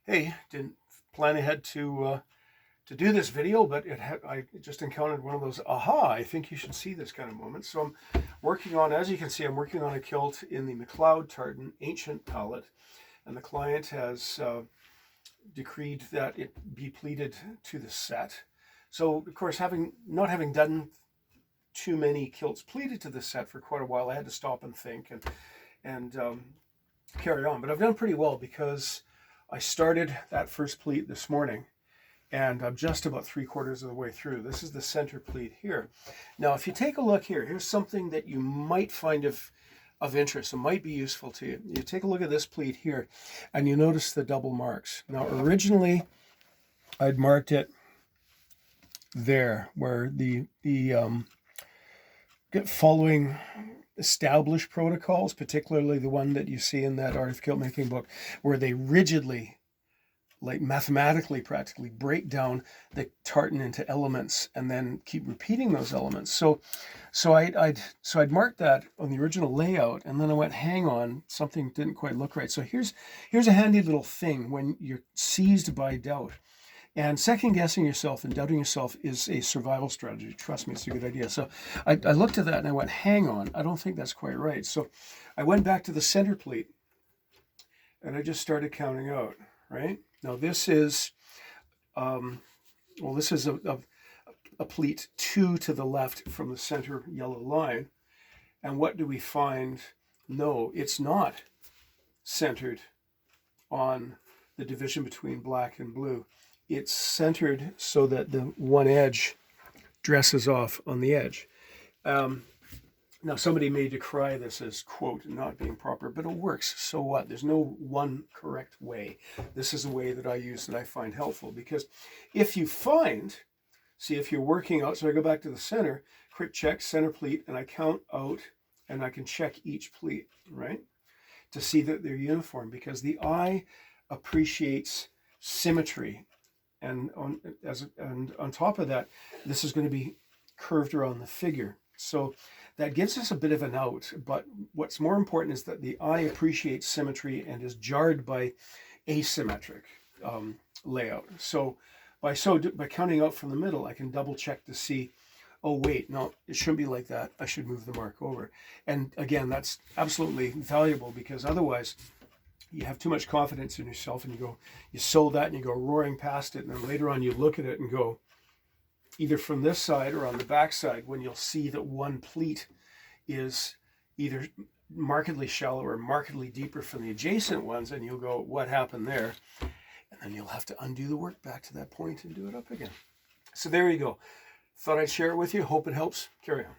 Hey, didn't plan ahead to do this video, but I just encountered one of those aha, I think you should see this kind of moments. So I'm working on, as you can see, I'm working on a kilt in the McLeod tartan ancient palette, and the client has decreed that it be pleated to the set. So of course, not having done too many kilts pleated to the set for quite a while, I had to stop and think and carry on. But I've done pretty well because I started that first pleat this morning and I'm just about 3/4 of the way through. This is the center pleat here. Now, if you take a look here, here's something that you might find of interest. It might be useful to you. You take a look at this pleat here and you notice the double marks. Now, originally I'd marked it there where the following established protocols, particularly the one that you see in that Art of Kilt Making book, where they rigidly, like mathematically practically, break down the tartan into elements and then keep repeating those elements. So I'd marked that on the original layout, and then I went, hang on, something didn't quite look right. So here's a handy little thing when you're seized by doubt. And second guessing yourself and doubting yourself is a survival strategy. Trust me, it's a good idea. So I looked at that and I went, hang on, I don't think that's quite right. So I went back to the center pleat and I just started counting out, right? Now this is, this is a pleat 2 to the left from the center yellow line. And what do we find? No, it's not centered on the division between black and blue. It's centered so that the one edge dresses off on the edge. Now, somebody may decry this as, quote, not being proper, but it works. So what? There's no one correct way. This is a way that I use that I find helpful, because if you find, see, if you're working out, so I go back to the center, quick check, center pleat, and I count out, and I can check each pleat, right, to see that they're uniform, because the eye appreciates symmetry. And on top of that, this is going to be curved around the figure. So that gives us a bit of an out. But what's more important is that the eye appreciates symmetry and is jarred by asymmetric layout. So by counting out from the middle, I can double check to see, oh wait, no, it shouldn't be like that. I should move the mark over. And again, that's absolutely valuable, because otherwise you have too much confidence in yourself and you sew that and you go roaring past it. And then later on you look at it and go, either from this side or on the back side, when you'll see that one pleat is either markedly shallower or markedly deeper from the adjacent ones, and you'll go, what happened there? And then you'll have to undo the work back to that point and do it up again. So there you go. Thought I'd share it with you. Hope it helps. Carry on.